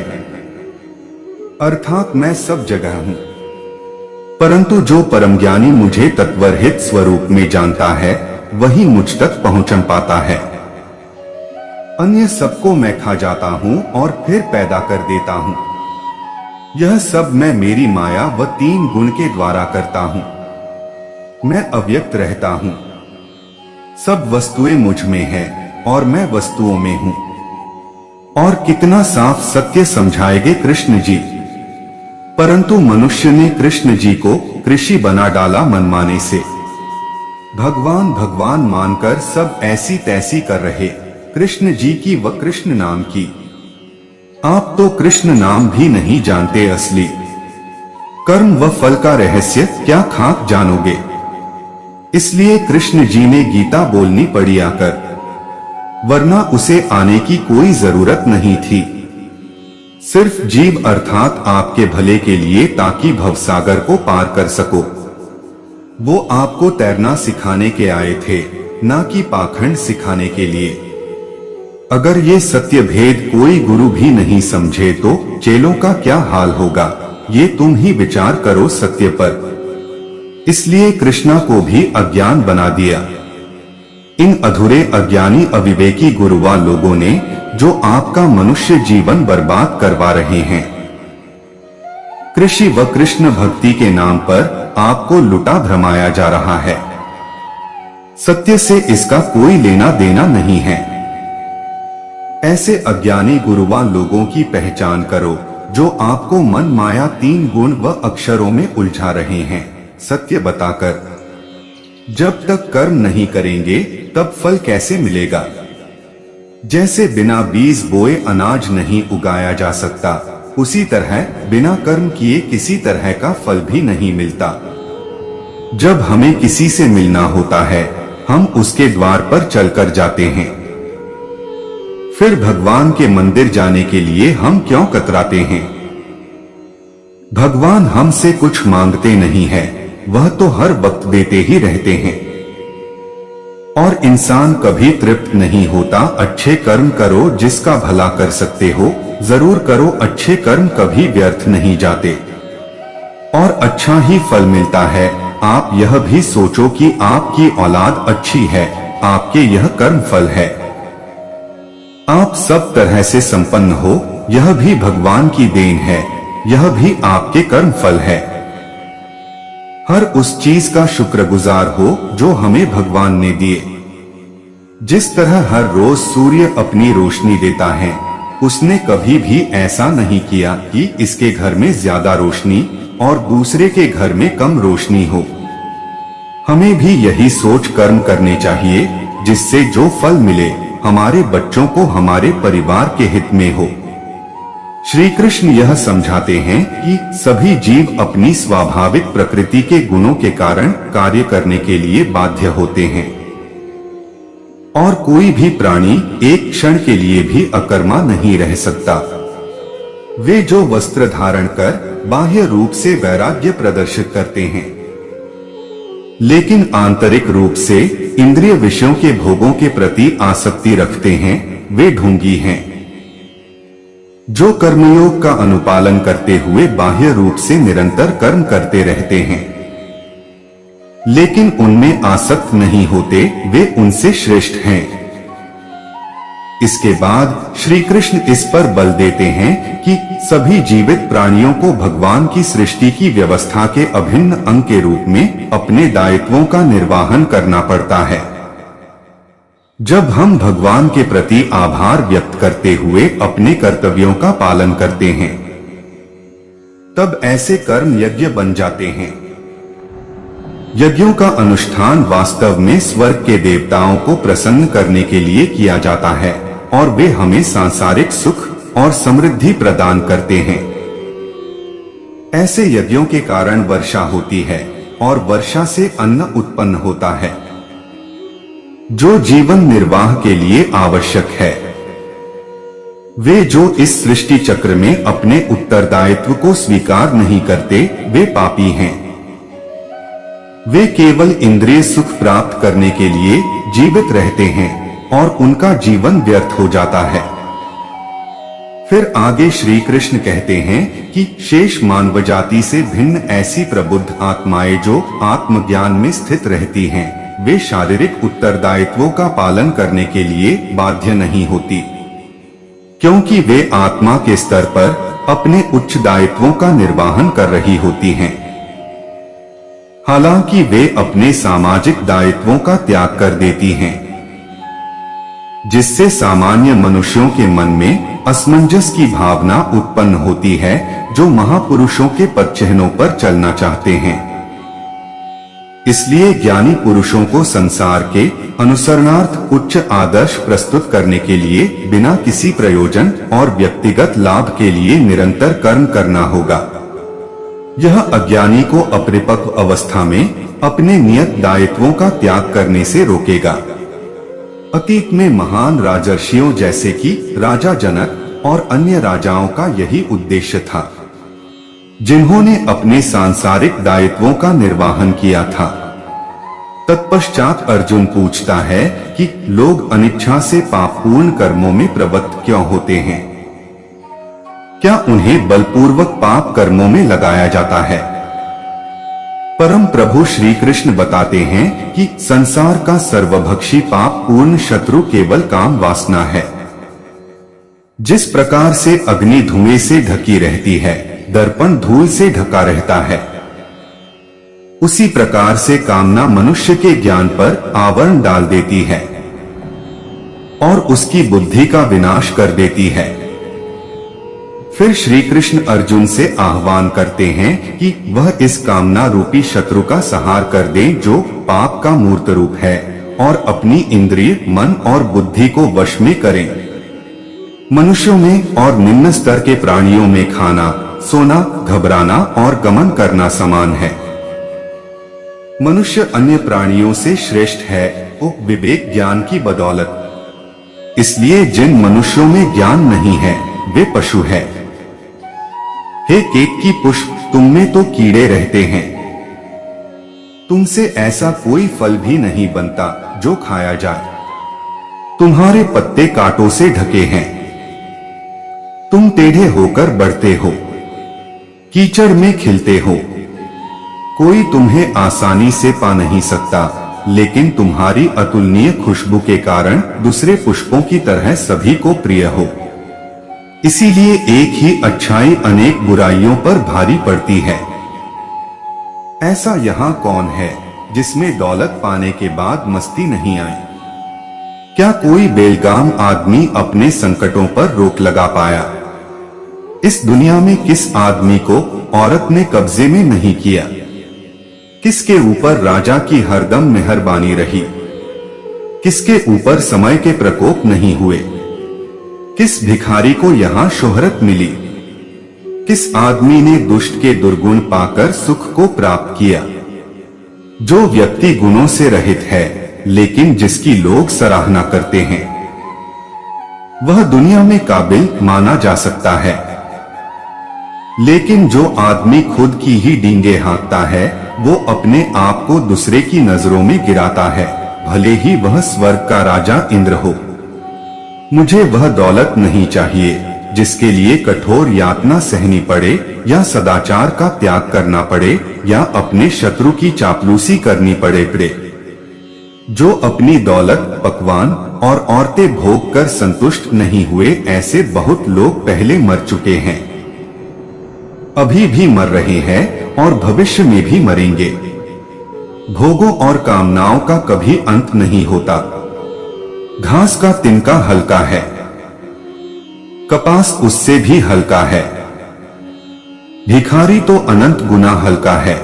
अर्थात मैं सब जगह हूं। परंतु जो परम ज्ञानी मुझे तत्वरहित स्वरूप में जानता है वही मुझ तक पहुंच पाता है। अन्य सबको मैं खा जाता हूं और फिर पैदा कर देता हूं। यह सब मैं मेरी माया व 3 गुण के द्वारा करता हूं। मैं अव्यक्त रहता हूं। सब वस्तुएं मुझ में हैं और मैं वस्तुओं में हूं। और कितना साफ सत्य समझाएंगे कृष्ण जी। परंतु मनुष्य ने कृष्ण जी को कृषि बना डाला मनमाने से। भगवान भगवान मानकर सब ऐसी तैसी कर रहे, कृष्ण जी की व कृष्ण नाम की। आप तो कृष्ण नाम भी नहीं जानते असली। कर्म व फल का रहस्य क्या खाक जानोगे। इसलिए कृष्ण जी ने गीता बोलनी पड़ी आकर, वरना उसे आने की कोई जरूरत नहीं थी। सिर्फ जीव अर्थात आपके भले के लिए, ताकि भवसागर को पार कर सको। वो आपको तैरना सिखाने के आए थे, ना कि पाखंड सिखाने के लिए। अगर ये सत्य भेद कोई गुरु भी नहीं समझे तो चेलों का क्या हाल होगा, ये तुम ही विचार करो सत्य पर। इसलिए कृष्णा को भी अज्ञान बना दिया। इन अधूरे अज्ञानी अविवेकी गुरुवा लोगों ने जो आपका मनुष्य जीवन बर्बाद करवा रहे हैं। कृषि व कृष्ण भक्ति के नाम पर आपको लुटा भ्रमाया जा रहा है। सत्य से इसका कोई लेना देना नहीं है। ऐसे अज्ञानी गुरुवान लोगों की पहचान करो जो आपको मन माया 3 गुण व अक्षरों में उलझा रहे हैं सत्य बताकर। जब तक कर्म नहीं करेंगे तब फल कैसे मिलेगा। जैसे बिना बीज बोए अनाज नहीं उगाया जा सकता, उसी तरह बिना कर्म किए किसी तरह का फल भी नहीं मिलता। जब हमें किसी से मिलना होता है हम उसके द्वार पर चलकर जाते हैं। फिर भगवान के मंदिर जाने के लिए हम क्यों कतराते हैं। भगवान हमसे कुछ मांगते नहीं है, वह तो हर वक्त देते ही रहते हैं। और इंसान कभी तृप्त नहीं होता। अच्छे कर्म करो, जिसका भला कर सकते हो जरूर करो। अच्छे कर्म कभी व्यर्थ नहीं जाते और अच्छा ही फल मिलता है। आप यह भी सोचो कि आपकी औलाद अच्छी है, आपके यह कर्म फल है। आप सब तरह से संपन्न हो, यह भी भगवान की देन है, यह भी आपके कर्म फल है। हर उस चीज का शुक्रगुजार हो जो हमें भगवान ने दिए। जिस तरह हर रोज सूर्य अपनी रोशनी देता है, उसने कभी भी ऐसा नहीं किया कि इसके घर में ज्यादा रोशनी और दूसरे के घर में कम रोशनी हो। हमें भी यही सोच कर्म करने चाहिए, जिससे जो फल मिले हमारे बच्चों को हमारे परिवार के हित में हो। श्री कृष्ण यह समझाते हैं कि सभी जीव अपनी स्वाभाविक प्रकृति के गुणों के कारण कार्य करने के लिए बाध्य होते हैं और कोई भी प्राणी एक क्षण के लिए भी अकर्मा नहीं रह सकता। वे जो वस्त्र धारण कर बाह्य रूप से वैराग्य प्रदर्शित करते हैं, लेकिन आंतरिक रूप से इंद्रिय विषयों के भोगों के प्रति आसक्ति रखते हैं, वे ढोंगी हैं। जो कर्मयोग का अनुपालन करते हुए बाह्य रूप से निरंतर कर्म करते रहते हैं, लेकिन उनमें आसक्त नहीं होते, वे उनसे श्रेष्ठ हैं। इसके बाद श्री कृष्ण इस पर बल देते हैं कि सभी जीवित प्राणियों को भगवान की सृष्टि की व्यवस्था के अभिन्न अंग के रूप में अपने दायित्वों का निर्वहन करना पड़ता है। जब हम भगवान के प्रति आभार व्यक्त करते हुए अपने कर्तव्यों का पालन करते हैं, तब ऐसे कर्म यज्ञ बन जाते हैं। यज्ञों का अनुष्ठान वास्तव में स्वर्ग के देवताओं को प्रसन्न करने के लिए किया जाता है और वे हमें सांसारिक सुख और समृद्धि प्रदान करते हैं। ऐसे यज्ञों के कारण वर्षा होती है और वर्षा से अन्न उत्पन्न होता है, जो जीवन निर्वाह के लिए आवश्यक है। वे जो इस सृष्टि चक्र में अपने उत्तरदायित्व को स्वीकार नहीं करते, वे पापी हैं। वे केवल इंद्रिय सुख प्राप्त करने के लिए जीवित रहते हैं और उनका जीवन व्यर्थ हो जाता है। फिर आगे श्री कृष्ण कहते हैं कि शेष मानव जाति से भिन्न ऐसी प्रबुद्ध आत्माएं जो आत्मज्ञान में स्थित रहती हैं, वे शारीरिक उत्तरदायित्वों का पालन करने के लिए बाध्य नहीं होती, क्योंकि वे आत्मा के स्तर पर अपने उच्च दायित्वों का निर्वहन कर रही होती हैं। हालांकि वे अपने सामाजिक दायित्वों का त्याग कर देती हैं, जिससे सामान्य मनुष्यों के मन में असमंजस की भावना उत्पन्न होती है, जो महापुरुषों के पदचिह्नों पर चलना चाहते हैं। इसलिए ज्ञानी पुरुषों को संसार के अनुसरणार्थ उच्च आदर्श प्रस्तुत करने के लिए बिना किसी प्रयोजन और व्यक्तिगत लाभ के लिए निरंतर कर्म करना होगा। यह अज्ञानी को अपरिपक्व अवस्था में अपने नियत दायित्वों का त्याग करने से रोकेगा। अतीत में महान राजर्षियों जैसे कि राजा जनक और अन्य राजाओं का यही उद्देश्य था, जिन्होंने अपने सांसारिक दायित्वों का निर्वहन किया था। तत्पश्चात अर्जुन पूछता है कि लोग अनिच्छा से पापपूर्ण कर्मों में प्रवृत्त क्यों होते हैं? क्या उन्हें बलपूर्वक पाप कर्मों में लगाया जाता है? परम प्रभु श्री कृष्ण बताते हैं कि संसार का सर्वभक्षी पाप पूर्ण शत्रु केवल काम वासना है। जिस प्रकार से अग्नि धुएं से ढकी रहती है, दर्पण धूल से ढका रहता है, उसी प्रकार से कामना मनुष्य के ज्ञान पर आवरण डाल देती है और उसकी बुद्धि का विनाश कर देती है। फिर श्री कृष्ण अर्जुन से आह्वान करते हैं कि वह इस कामना रूपी शत्रु का संहार कर दे, जो पाप का मूर्त रूप है, और अपनी इंद्रिय, मन और बुद्धि को वश में करें। मनुष्यों में और निम्न स्तर के प्राणियों में खाना, सोना, घबराना और गमन करना समान है। मनुष्य अन्य प्राणियों से श्रेष्ठ है वो विवेक ज्ञान की बदौलत। इसलिए जिन मनुष्यों में ज्ञान नहीं है, वे पशु है। हे केतकी पुष्प, तुम में तो कीड़े रहते हैं, तुमसे ऐसा कोई फल भी नहीं बनता जो खाया जाए। तुम्हारे पत्ते कांटों से ढके हैं, तुम टेढ़े होकर बढ़ते हो, कीचड़ में खिलते हो। कोई तुम्हें आसानी से पा नहीं सकता, लेकिन तुम्हारी अतुलनीय खुशबू के कारण दूसरे पुष्पों की तरह सभी को प्रिय हो। इसीलिए एक ही अच्छाई अनेक बुराइयों पर भारी पड़ती है। ऐसा यहाँ कौन है जिसमें दौलत पाने के बाद मस्ती नहीं आई? क्या कोई बेलगाम आदमी अपने संकटों पर रोक लगा पाया? इस दुनिया में किस आदमी को औरत ने कब्जे में नहीं किया? किसके ऊपर राजा की हरदम मेहरबानी रही? किसके ऊपर समय के प्रकोप नहीं हुए? किस भिखारी को यहाँ शोहरत मिली? किस आदमी ने दुष्ट के दुर्गुण पाकर सुख को प्राप्त किया? जो व्यक्ति गुणों से रहित है, लेकिन जिसकी लोग सराहना करते हैं, वह दुनिया में काबिल माना जा सकता है। लेकिन जो आदमी खुद की ही डींगे हाँकता है, वो अपने आप को दूसरे की नजरों में गिराता है, भले ही वह स्वर्ग का राजा इंद्र हो। मुझे वह दौलत नहीं चाहिए जिसके लिए कठोर यातना सहनी पड़े, या सदाचार का त्याग करना पड़े, या अपने शत्रु की चापलूसी करनी पड़े। जो अपनी दौलत, पकवान और औरतें भोग कर संतुष्ट नहीं हुए, ऐसे बहुत लोग पहले मर चुके हैं, अभी भी मर रहे हैं और भविष्य में भी मरेंगे। भोगों और कामनाओं का कभी अंत नहीं होता। घास का तिनका हल्का है, कपास उससे भी हल्का है। भिखारी तो अनंत गुना हल्का है।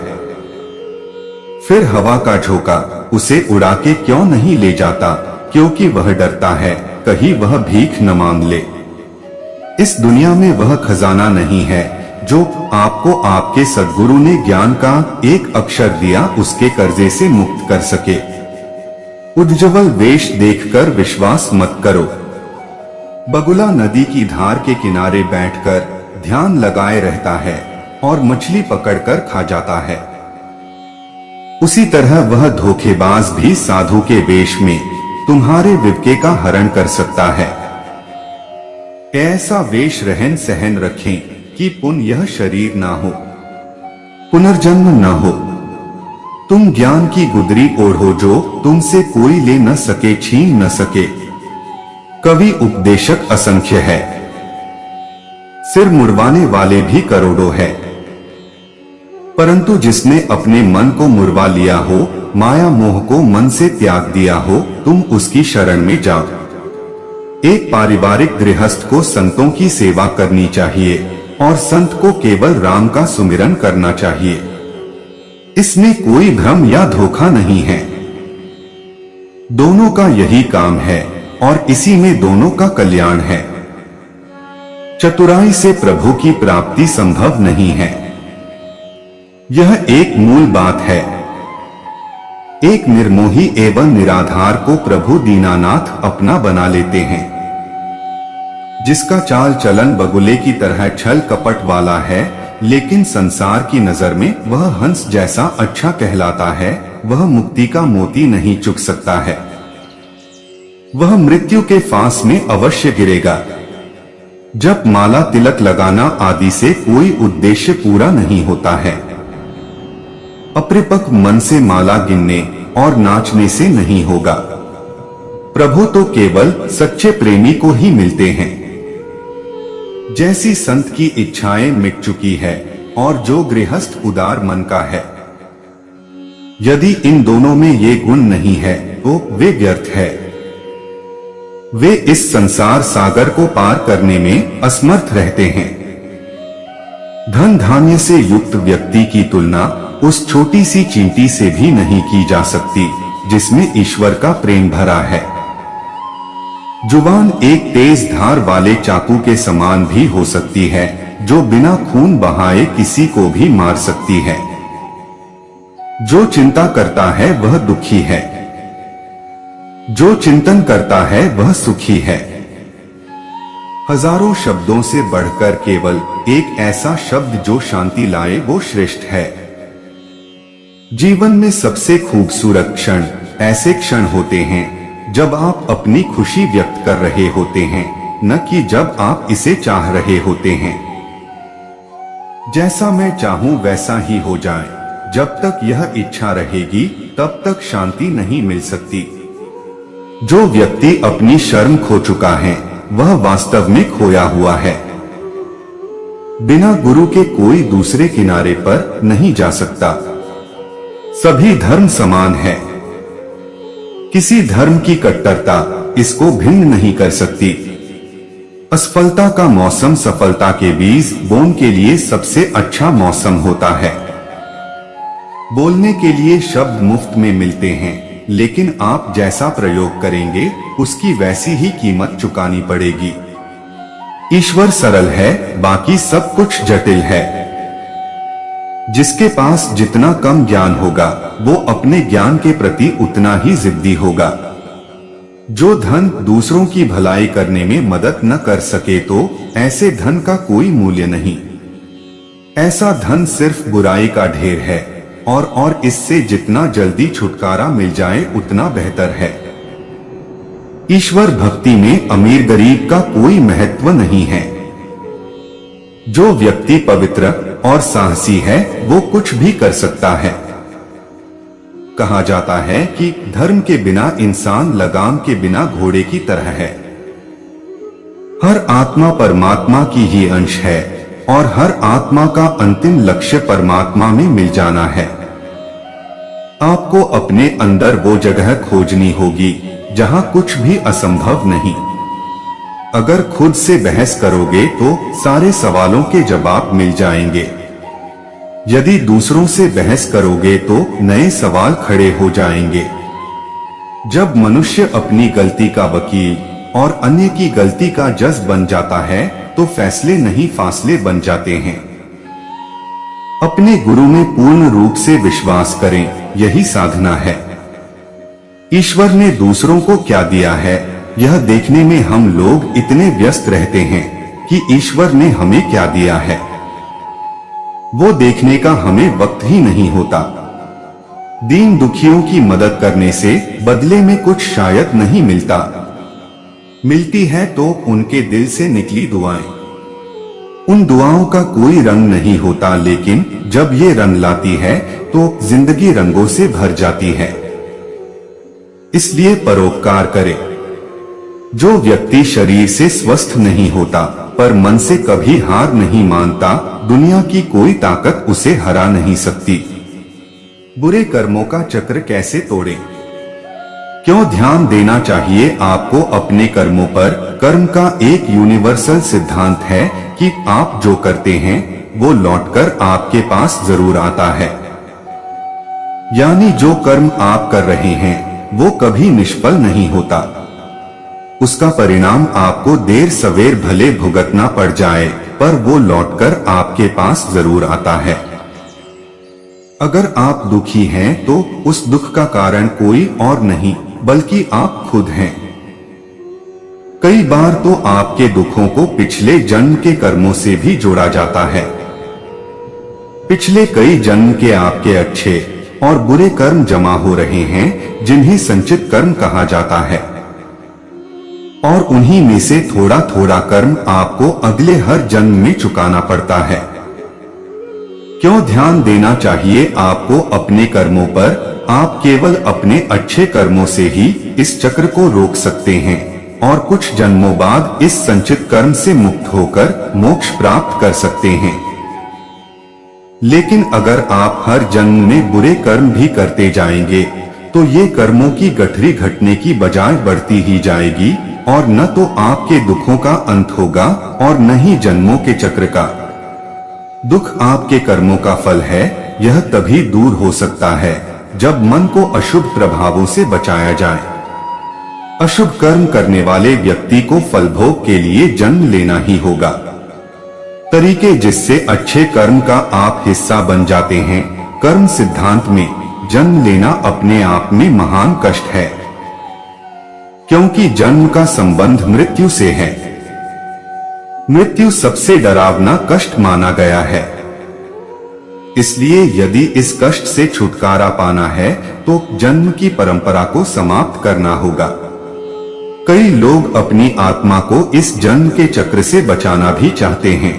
फिर हवा का झोंका उसे उड़ा के क्यों नहीं ले जाता, क्योंकि वह डरता है कहीं वह भीख न मांग ले। इस दुनिया में वह खजाना नहीं है जो आपको आपके सद्गुरु ने ज्ञान का एक अक्षर दिया उसके कर्जे से मुक्त कर सके। उज्ज्वल वेश देखकर विश्वास मत करो। बगुला नदी की धार के किनारे बैठकर ध्यान लगाए रहता है और मछली पकड़कर खा जाता है। उसी तरह वह धोखेबाज भी साधु के वेश में तुम्हारे विवेक का हरण कर सकता है। ऐसा वेश रहन सहन रखें कि पुनः यह शरीर ना हो, पुनर्जन्म न हो। तुम ज्ञान की गुदरी ओढ़ो जो तुमसे कोई ले न सके, छीन न सके। कवि उपदेशक असंख्य है, सिर मुड़वाने वाले भी करोड़ों है, परंतु जिसने अपने मन को मुड़वा लिया हो, माया मोह को मन से त्याग दिया हो, तुम उसकी शरण में जाओ। एक पारिवारिक गृहस्थ को संतों की सेवा करनी चाहिए और संत को केवल राम का सुमिरन करना चाहिए। इसमें कोई भ्रम या धोखा नहीं है। दोनों का यही काम है और इसी में दोनों का कल्याण है। चतुराई से प्रभु की प्राप्ति संभव नहीं है, यह एक मूल बात है। एक निर्मोही एवं निराधार को प्रभु दीनानाथ अपना बना लेते हैं। जिसका चाल चलन बगुले की तरह छल कपट वाला है, लेकिन संसार की नजर में वह हंस जैसा अच्छा कहलाता है, वह मुक्ति का मोती नहीं चुक सकता है। वह मृत्यु के फांस में अवश्य गिरेगा। जब माला तिलक लगाना आदि से कोई उद्देश्य पूरा नहीं होता है। अपरिपक्व मन से माला गिनने और नाचने से नहीं होगा। प्रभु तो केवल सच्चे प्रेमी को ही मिलते हैं। जैसी संत की इच्छाएं मिट चुकी है और जो गृहस्थ उदार मन का है, यदि इन दोनों में ये गुण नहीं है तो वे व्यर्थ है। वे इस संसार सागर को पार करने में असमर्थ रहते हैं। धन धान्य से युक्त व्यक्ति की तुलना उस छोटी सी चींटी से भी नहीं की जा सकती जिसमें ईश्वर का प्रेम भरा है। जुबान एक तेज धार वाले चाकू के समान भी हो सकती है, जो बिना खून बहाए किसी को भी मार सकती है। जो चिंता करता है वह दुखी है, जो चिंतन करता है वह सुखी है। हजारों शब्दों से बढ़कर केवल एक ऐसा शब्द जो शांति लाए वो श्रेष्ठ है। जीवन में सबसे खूबसूरत क्षण ऐसे क्षण होते हैं जब आप अपनी खुशी व्यक्त कर रहे होते हैं, न कि जब आप इसे चाह रहे होते हैं। जैसा मैं चाहूं वैसा ही हो जाए, जब तक यह इच्छा रहेगी तब तक शांति नहीं मिल सकती। जो व्यक्ति अपनी शर्म खो चुका है वह वास्तव में खोया हुआ है। बिना गुरु के कोई दूसरे किनारे पर नहीं जा सकता। सभी धर्म समान है। किसी धर्म की कट्टरता इसको भिन्न नहीं कर सकती। असफलता का मौसम सफलता के बीज बोने के लिए सबसे अच्छा मौसम होता है। बोलने के लिए शब्द मुफ्त में मिलते हैं, लेकिन आप जैसा प्रयोग करेंगे उसकी वैसी ही कीमत चुकानी पड़ेगी। ईश्वर सरल है, बाकी सब कुछ जटिल है। जिसके पास जितना कम ज्ञान होगा वो अपने ज्ञान के प्रति उतना ही जिद्दी होगा। जो धन दूसरों की भलाई करने में मदद न कर सके तो ऐसे धन का कोई मूल्य नहीं। ऐसा धन सिर्फ बुराई का ढेर है और इससे जितना जल्दी छुटकारा मिल जाए उतना बेहतर है। ईश्वर भक्ति में अमीर गरीब का कोई महत्व नहीं है। जो व्यक्ति पवित्र और साहसी है वो कुछ भी कर सकता है। कहा जाता है कि धर्म के बिना इंसान लगाम के बिना घोड़े की तरह है। हर आत्मा परमात्मा की ही अंश है और हर आत्मा का अंतिम लक्ष्य परमात्मा में मिल जाना है। आपको अपने अंदर वो जगह खोजनी होगी जहां कुछ भी असंभव नहीं। अगर खुद से बहस करोगे तो सारे सवालों के जवाब मिल जाएंगे। यदि दूसरों से बहस करोगे तो नए सवाल खड़े हो जाएंगे। जब मनुष्य अपनी गलती का वकील और अन्य की गलती का जज बन जाता है तो फैसले नहीं फासले बन जाते हैं। अपने गुरु में पूर्ण रूप से विश्वास करें, यही साधना है। ईश्वर ने दूसरों को क्या दिया है यह देखने में हम लोग इतने व्यस्त रहते हैं कि ईश्वर ने हमें क्या दिया है वो देखने का हमें वक्त ही नहीं होता। दीन दुखियों की मदद करने से बदले में कुछ शायद नहीं मिलता, मिलती है तो उनके दिल से निकली दुआएं। उन दुआओं का कोई रंग नहीं होता, लेकिन जब ये रंग लाती है तो जिंदगी रंगों से भर जाती है। इसलिए परोपकार करे। जो व्यक्ति शरीर से स्वस्थ नहीं होता पर मन से कभी हार नहीं मानता, दुनिया की कोई ताकत उसे हरा नहीं सकती। बुरे कर्मों का चक्र कैसे तोड़ें? क्यों ध्यान देना चाहिए आपको अपने कर्मों पर? कर्म का एक यूनिवर्सल सिद्धांत है कि आप जो करते हैं वो लौटकर आपके पास जरूर आता है। यानी जो कर्म आप कर रहे हैं वो कभी निष्फल नहीं होता। उसका परिणाम आपको देर सवेर भले भुगतना पड़ जाए पर वो लौटकर आपके पास जरूर आता है। अगर आप दुखी हैं तो उस दुख का कारण कोई और नहीं बल्कि आप खुद हैं। कई बार तो आपके दुखों को पिछले जन्म के कर्मों से भी जोड़ा जाता है। पिछले कई जन्म के आपके अच्छे और बुरे कर्म जमा हो रहे हैं जिन्हें संचित कर्म कहा जाता है, और उन्हीं में से थोड़ा थोड़ा कर्म आपको अगले हर जन्म में चुकाना पड़ता है। क्यों ध्यान देना चाहिए आपको अपने कर्मों पर? आप केवल अपने अच्छे कर्मों से ही इस चक्र को रोक सकते हैं और कुछ जन्मों बाद इस संचित कर्म से मुक्त होकर मोक्ष प्राप्त कर सकते हैं। लेकिन अगर आप हर जन्म में बुरे कर्म भी करते जाएंगे तो ये कर्मों की गठरी घटने की बजाय बढ़ती ही जाएगी और न तो आपके दुखों का अंत होगा और न ही जन्मों के चक्र का। दुख आपके कर्मों का फल है। यह तभी दूर हो सकता है जब मन को अशुभ प्रभावों से बचाया जाए। अशुभ कर्म करने वाले व्यक्ति को फल भोग के लिए जन्म लेना ही होगा। तरीके जिससे अच्छे कर्म का आप हिस्सा बन जाते हैं। कर्म सिद्धांत में जन्म लेना अपने आप में महान कष्ट है, क्योंकि जन्म का संबंध मृत्यु से है। मृत्यु सबसे डरावना कष्ट माना गया है। इसलिए यदि इस कष्ट से छुटकारा पाना है तो जन्म की परंपरा को समाप्त करना होगा। कई लोग अपनी आत्मा को इस जन्म के चक्र से बचाना भी चाहते हैं।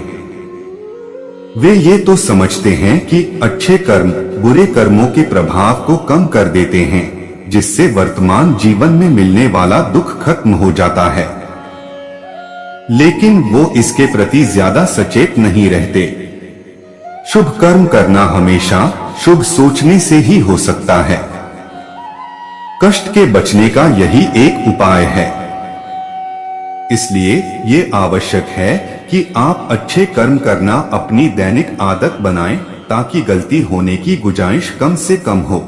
वे ये तो समझते हैं कि अच्छे कर्म बुरे कर्मों के प्रभाव को कम कर देते हैं, जिससे वर्तमान जीवन में मिलने वाला दुख खत्म हो जाता है। लेकिन वो इसके प्रति ज्यादा सचेत नहीं रहते। शुभ कर्म करना हमेशा शुभ सोचने से ही हो सकता है। कष्ट के बचने का यही एक उपाय है। इसलिए ये आवश्यक है कि आप अच्छे कर्म करना अपनी दैनिक आदत बनाएं ताकि गलती होने की गुंजाइश कम से कम हो।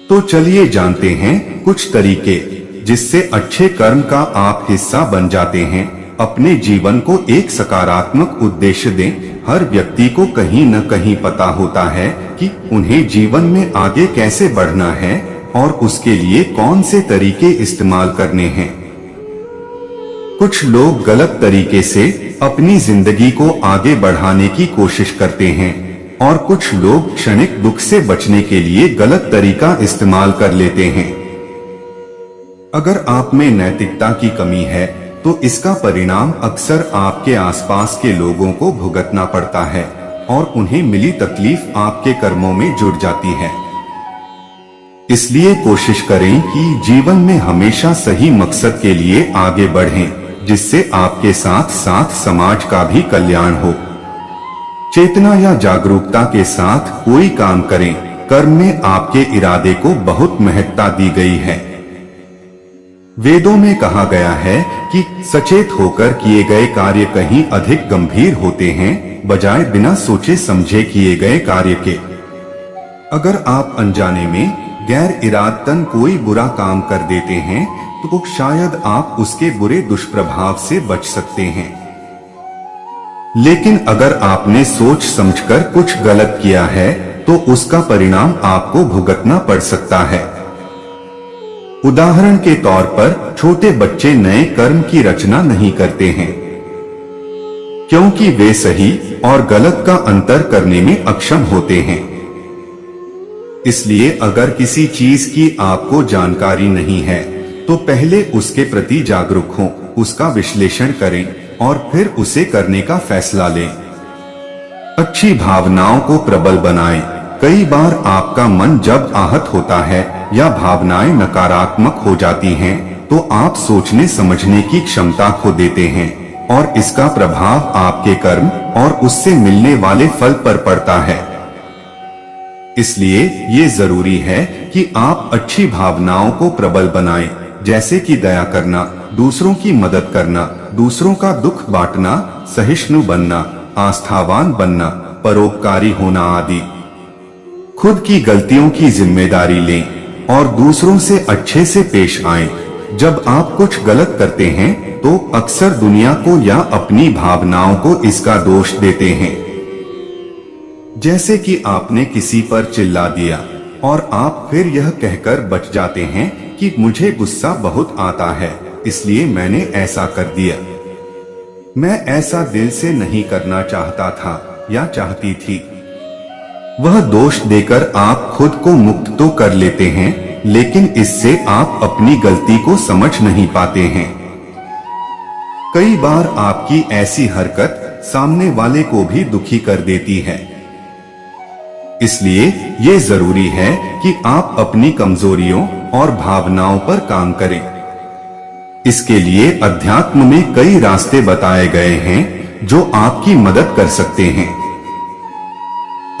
तो चलिए जानते हैं कुछ तरीके जिससे अच्छे कर्म का आप हिस्सा बन जाते हैं। अपने जीवन को एक सकारात्मक उद्देश्य दें। हर व्यक्ति को कहीं न कहीं पता होता है कि उन्हें जीवन में आगे कैसे बढ़ना है और उसके लिए कौन से तरीके इस्तेमाल करने हैं। कुछ लोग गलत तरीके से अपनी जिंदगी को आगे बढ़ाने की कोशिश करते हैं और कुछ लोग क्षणिक दुख से बचने के लिए गलत तरीका इस्तेमाल कर लेते हैं। अगर आप में नैतिकता की कमी है तो इसका परिणाम अक्सर आपके आसपास के लोगों को भुगतना पड़ता है और उन्हें मिली तकलीफ आपके कर्मों में जुड़ जाती है। इसलिए कोशिश करें कि जीवन में हमेशा सही मकसद के लिए आगे बढ़ें, जिससे आपके साथ साथ समाज का भी कल्याण हो। चेतना या जागरूकता के साथ कोई काम करें। कर्म में आपके इरादे को बहुत महत्ता दी गई है। वेदों में कहा गया है कि सचेत होकर किए गए कार्य कहीं अधिक गंभीर होते हैं बजाय बिना सोचे समझे किए गए कार्य के। अगर आप अनजाने में गैर इरादतन कोई बुरा काम कर देते हैं तो शायद आप उसके बुरे दुष्प्रभाव से बच सकते हैं। लेकिन अगर आपने सोच समझकर कुछ गलत किया है तो उसका परिणाम आपको भुगतना पड़ सकता है। उदाहरण के तौर पर छोटे बच्चे नए कर्म की रचना नहीं करते हैं क्योंकि वे सही और गलत का अंतर करने में अक्षम होते हैं। इसलिए अगर किसी चीज की आपको जानकारी नहीं है तो पहले उसके प्रति जागरूक हों, उसका विश्लेषण करें और फिर उसे करने का फैसला लें। अच्छी भावनाओं को प्रबल बनाएं। कई बार आपका मन जब आहत होता है या भावनाएं नकारात्मक हो जाती हैं, तो आप सोचने समझने की क्षमता खो देते हैं और इसका प्रभाव आपके कर्म और उससे मिलने वाले फल पर पड़ता है। इसलिए ये जरूरी है कि आप अच्छी भावनाओं को प्रबल बनाएं, जैसे कि दया करना, दूसरों की मदद करना, दूसरों का दुख बांटना, सहिष्णु बनना, आस्थावान बनना, परोपकारी होना आदि। खुद की गलतियों की जिम्मेदारी लें और दूसरों से अच्छे से पेश आएं। जब आप कुछ गलत करते हैं तो अक्सर दुनिया को या अपनी भावनाओं को इसका दोष देते हैं। जैसे कि आपने किसी पर चिल्ला दिया और आप फिर यह कहकर बच जाते हैं कि मुझे गुस्सा बहुत आता है इसलिए मैंने ऐसा कर दिया। मैं ऐसा दिल से नहीं करना चाहता था या चाहती थी। वह दोष देकर आप खुद को मुक्त तो कर लेते हैं, लेकिन इससे आप अपनी गलती को समझ नहीं पाते हैं। कई बार आपकी ऐसी हरकत सामने वाले को भी दुखी कर देती है। इसलिए ये जरूरी है कि आप अपनी कमजोरियों और भावनाओं पर काम करें। इसके लिए अध्यात्म में कई रास्ते बताए गए हैं जो आपकी मदद कर सकते हैं।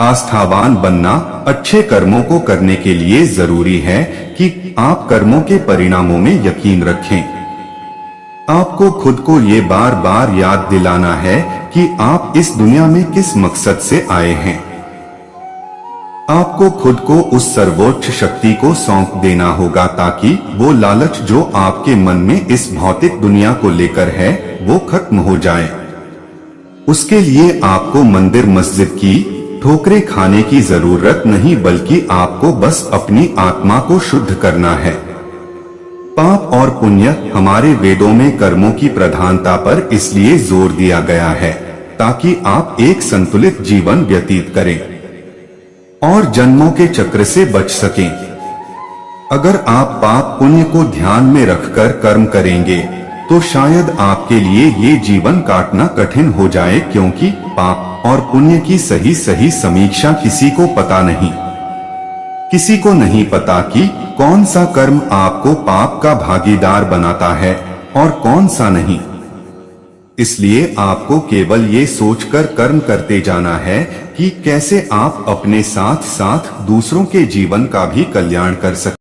आस्थावान बनना अच्छे कर्मों को करने के लिए जरूरी है कि आप कर्मों के परिणामों में यकीन रखें। आपको खुद को ये बार बार याद दिलाना है कि आप इस दुनिया में किस मकसद से आए हैं। आपको खुद को उस सर्वोच्च शक्ति को सौंप देना होगा ताकि वो लालच जो आपके मन में इस भौतिक दुनिया को लेकर है वो खत्म हो जाए। उसके लिए आपको मंदिर मस्जिद की ठोकरें खाने की जरूरत नहीं, बल्कि आपको बस अपनी आत्मा को शुद्ध करना है। पाप और पुण्य हमारे वेदों में कर्मों की प्रधानता पर इसलिए जोर दिया गया है ताकि आप एक संतुलित जीवन व्यतीत करें और जन्मों के चक्र से बच सकें। अगर आप पाप पुण्य को ध्यान में रखकर कर्म करेंगे तो शायद आपके लिए ये जीवन काटना कठिन हो जाए, क्योंकि पाप और पुण्य की सही समीक्षा किसी को पता नहीं। किसी को नहीं पता कि कौन सा कर्म आपको पाप का भागीदार बनाता है और कौन सा नहीं। इसलिए आपको केवल ये सोचकर कर्म करते जाना है कि कैसे आप अपने साथ साथ दूसरों के जीवन का भी कल्याण कर सकते।